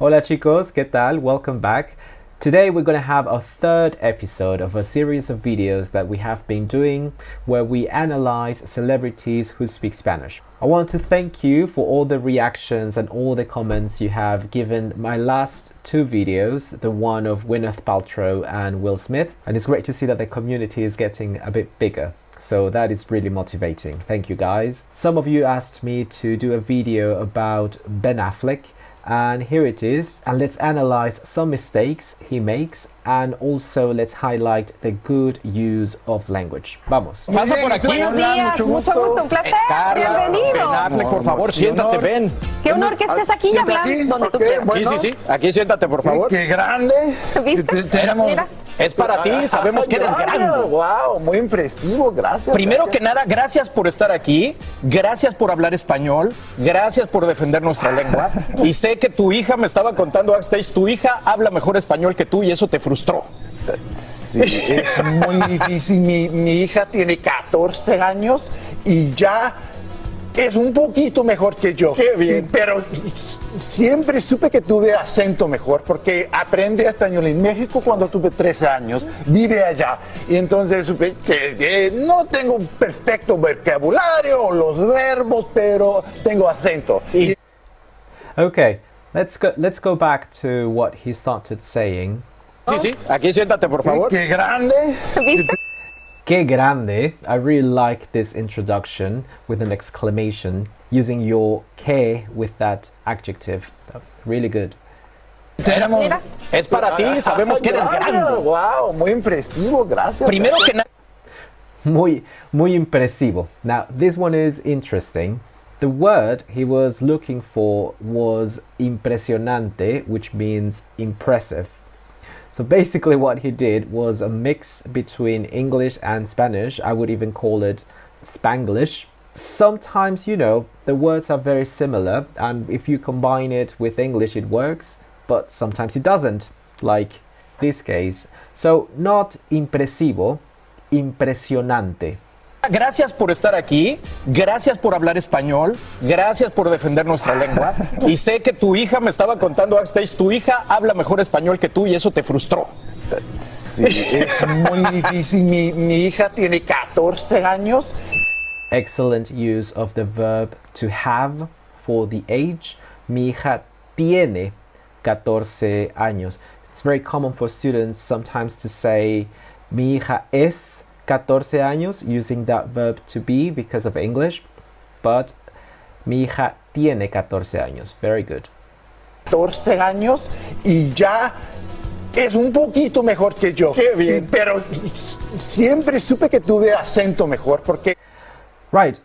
Hola chicos, ¿qué tal? Welcome back. Today we're going to have a third episode of a series of videos that we have been doing where we analyze celebrities who speak Spanish. I want to thank you for all the reactions and all the comments you have given my last two videos, the one of Gwyneth Paltrow and Will Smith, and it's great to see that the community is getting a bit bigger. So that is really motivating. Thank you guys. Some of you asked me to do a video about Ben Affleck, and here it is, and let's analyze some mistakes he makes and also let's highlight the good use of language. Vamos. Pasa por aquí. Buenos días, mucho gusto, un placer. Bienvenido. Ben Affleck, por favor, siéntate, Ben. Qué honor que estés aquí, hablar donde tú quieras. Sí, sí, sí. Aquí siéntate, por favor. Qué grande. ¿Viste? Mira. Es para ti, sabemos que eres grande. Wow, muy impresivo, gracias. Primero que nada, gracias por estar aquí, gracias por hablar español, gracias por defender nuestra lengua. Y sé que tu hija me estaba contando backstage, tu hija habla mejor español que tú y eso te frustró. Sí, es muy difícil. Mi hija tiene 14 años y ya es un poquito mejor que yo. Qué bien. Pero siempre supe que tuve acento mejor porque aprendí español en México cuando tuve 13 años. Vive allá. Y entonces supe que no tengo un perfecto vocabulario o los verbos, pero tengo acento. Okay, let's go back to what he started saying. Sí, sí. Aquí siéntate, por favor. Qué grande. ¿Viste? Que grande. I really like this introduction with an exclamation using your que with that adjective. Really good. Mira. Es para ti, sabemos que eres grande. Wow, muy impresivo, gracias. Primero que nada. Muy impresivo. Now, this one is interesting. The word he was looking for was impresionante, which means impressive. So basically what he did was a mix between English and Spanish. I would even call it Spanglish. Sometimes, you know, the words are very similar, and if you combine it with English it works, but sometimes it doesn't, like this case. So not impresivo, impresionante. Gracias por estar aquí, gracias por hablar español, gracias por defender nuestra lengua. Y sé que tu hija me estaba contando backstage, tu hija habla mejor español que tú y eso te frustró. Sí, es muy difícil. Mi hija tiene 14 años. Excellent use of the verb to have for the age. Mi hija tiene 14 años. It's very common for students sometimes to say mi hija es 14 años using that verb to be because of English, but mi hija tiene 14 años. Very good. 14 años y ya es un poquito mejor que yo. Qué bien. Pero siempre supe que tuve acento mejor porque... Right.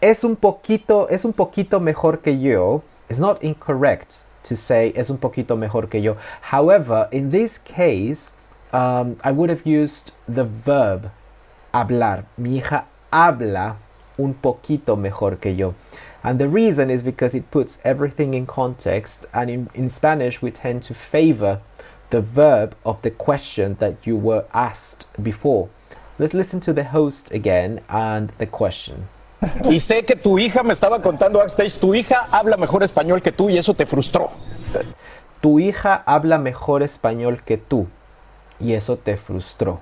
Es un poquito mejor que yo. It's not incorrect to say es un poquito mejor que yo. However, in this case, I would have used the verb hablar. Mi hija habla un poquito mejor que yo. And the reason is because it puts everything in context, and in Spanish we tend to favor the verb of the question that you were asked before. Let's listen to the host again and the question. Y sé que tu hija me estaba contando backstage, tu hija habla mejor español que tú y eso te frustró. Tu hija habla mejor español que tú. Y eso te frustró.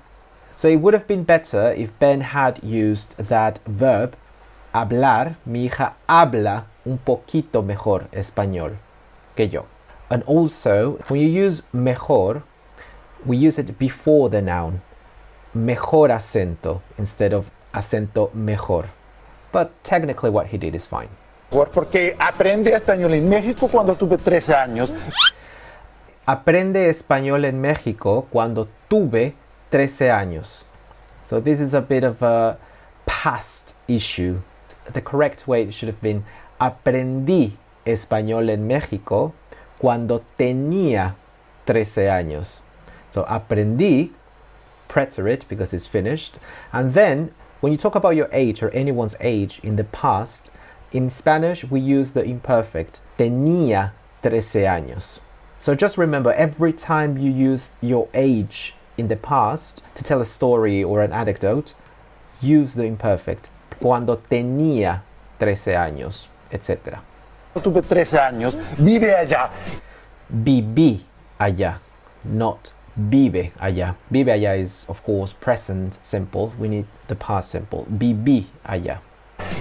So it would have been better if Ben had used that verb, hablar. Mi hija habla un poquito mejor español que yo. And also, when you use mejor, we use it before the noun. Mejor acento instead of acento mejor. But technically what he did is fine. Porque aprendí español en México cuando tuve 13 años. Aprende español en México cuando tuve 13 años. So this is a bit of a past issue. The correct way should have been aprendí español en México cuando tenía 13 años. So aprendí, preterite because it's finished. And then when you talk about your age or anyone's age in the past, in Spanish we use the imperfect. Tenía 13 años. So just remember, every time you use your age in the past to tell a story or an anecdote, use the imperfect. Cuando tenía 13 años, etc. Tuve 13 años, vive allá. Viví allá, not vive allá. Vive allá is, of course, present simple. We need the past simple. Viví allá.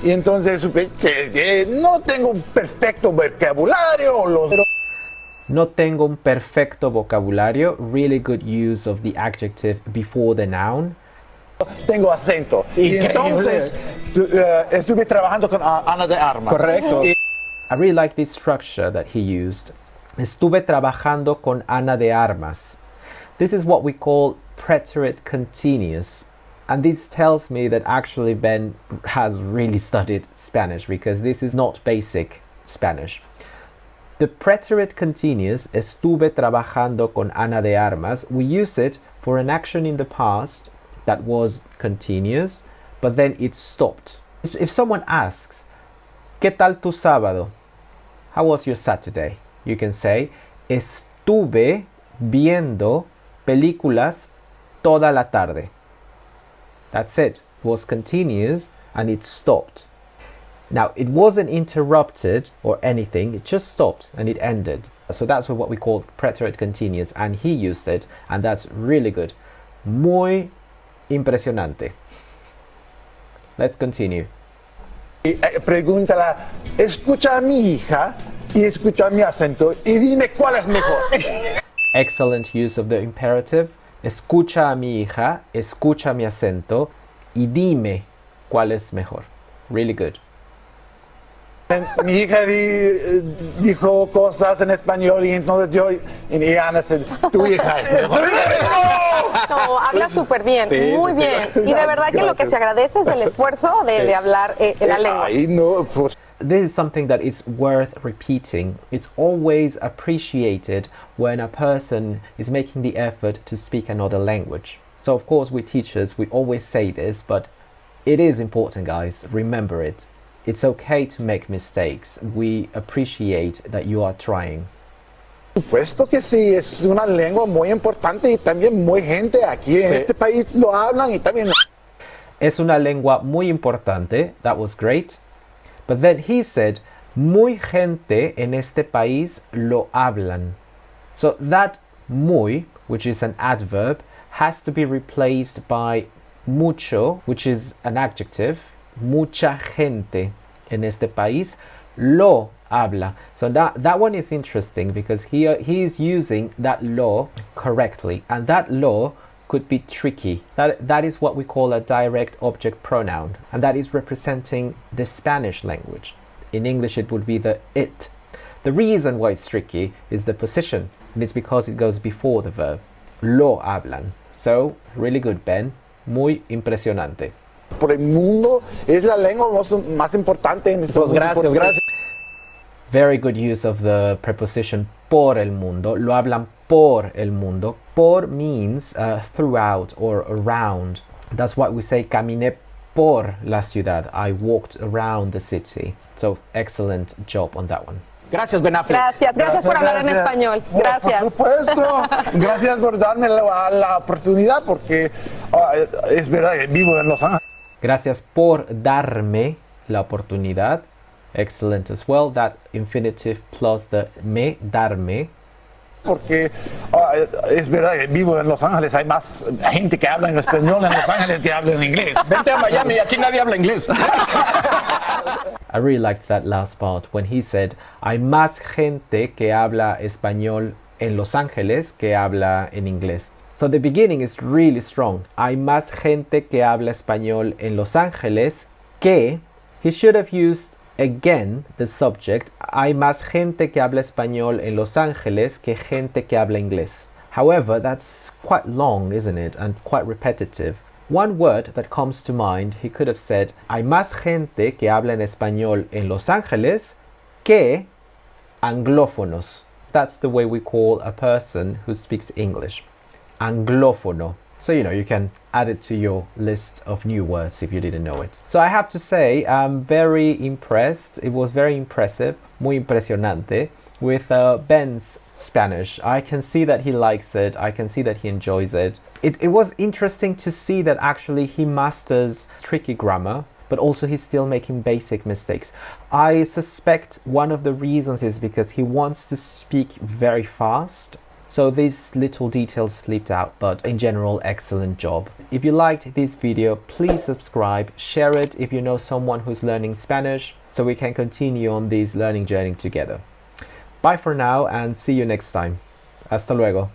Y entonces supe, no tengo un perfecto vocabulario. No tengo un perfecto vocabulario. Really good use of the adjective before the noun. Tengo acento. Y entonces estuve trabajando con Ana de Armas. Correcto. I really like this structure that he used. Estuve trabajando con Ana de Armas. This is what we call preterite continuous. And this tells me that actually Ben has really studied Spanish, because this is not basic Spanish. The preterite continuous, estuve trabajando con Ana de Armas, we use it for an action in the past that was continuous, but then it stopped. If someone asks, ¿Qué tal tu sábado? How was your Saturday? You can say, estuve viendo películas toda la tarde. That's it. It was continuous and it stopped. Now, it wasn't interrupted or anything. It just stopped and it ended. So that's what we call preterite continuous, and he used it, and that's really good. Muy impresionante. Let's continue. Pregúntala, escucha a mi hija y escucha mi acento y dime cuál es mejor. Excellent use of the imperative. Escucha a mi hija, escucha mi acento y dime cuál es mejor. Really good. Mi hija dijo cosas en español y entonces yo y Ana se, tu hija es mejor. No, habla súper bien, Sí, muy sí, sí. bien. Y de verdad que lo que se agradece es el esfuerzo de hablar la lengua. Ay, no, pues. This is something that is worth repeating. It's always appreciated when a person is making the effort to speak another language. So of course we teachers, we always say this, but it is important, guys. Remember it. It's okay to make mistakes. We appreciate that you are trying. Supuesto que sí, es una lengua muy importante y también muy gente aquí en este país lo hablan y también. Es una lengua muy importante. That was great. But then he said, muy gente en este país lo hablan. So that muy, which is an adverb, has to be replaced by mucho, which is an adjective. Mucha gente en este país lo habla. So that one is interesting, because he is using that lo correctly, and that lo could be tricky. That is what we call a direct object pronoun, and that is representing the Spanish language. In English it would be the it. The reason why it's tricky is the position, and it's because it goes before the verb. Lo hablan. So really good, Ben. Muy impresionante. Por el mundo es la lengua más importante en este Pues gracias, gracias. Very good use of the preposition por el mundo. Lo hablan por el mundo. Por means throughout or around. That's why we say caminé por la ciudad. I walked around the city. So excellent job on that one. Gracias, Ben Affleck. Gracias por hablar en español. Gracias. Por supuesto. Gracias por darme la oportunidad, porque es verdad que vivo en Los Ángeles. Gracias por darme la oportunidad. Excellent as well. That infinitive plus the me, darme. Porque es verdad que vivo en Los Ángeles, hay más gente que habla en español en Los Ángeles que habla en inglés. Vente a Miami, aquí nadie habla inglés. I really liked that last part when he said, hay más gente que habla español en Los Ángeles que habla en inglés. So the beginning is really strong. Hay más gente que habla español en Los Ángeles que. He should have used again the subject. Hay más gente que habla español en Los Ángeles que gente que habla inglés. However, that's quite long, isn't it? And quite repetitive. One word that comes to mind, he could have said, hay más gente que habla en español en Los Ángeles que anglófonos. That's the way we call a person who speaks English. Anglófono. So, you can add it to your list of new words if you didn't know it. So I have to say, I'm very impressed. It was very impressive, muy impresionante, with Ben's Spanish. I can see that he likes it. I can see that he enjoys it. It was interesting to see that actually he masters tricky grammar. but also he's still making basic mistakes. I suspect one of the reasons is because he wants to speak very fast. So these little details slipped out, but in general, excellent job. If you liked this video, please subscribe, share it if you know someone who's learning Spanish, so we can continue on this learning journey together. Bye for now and see you next time. Hasta luego.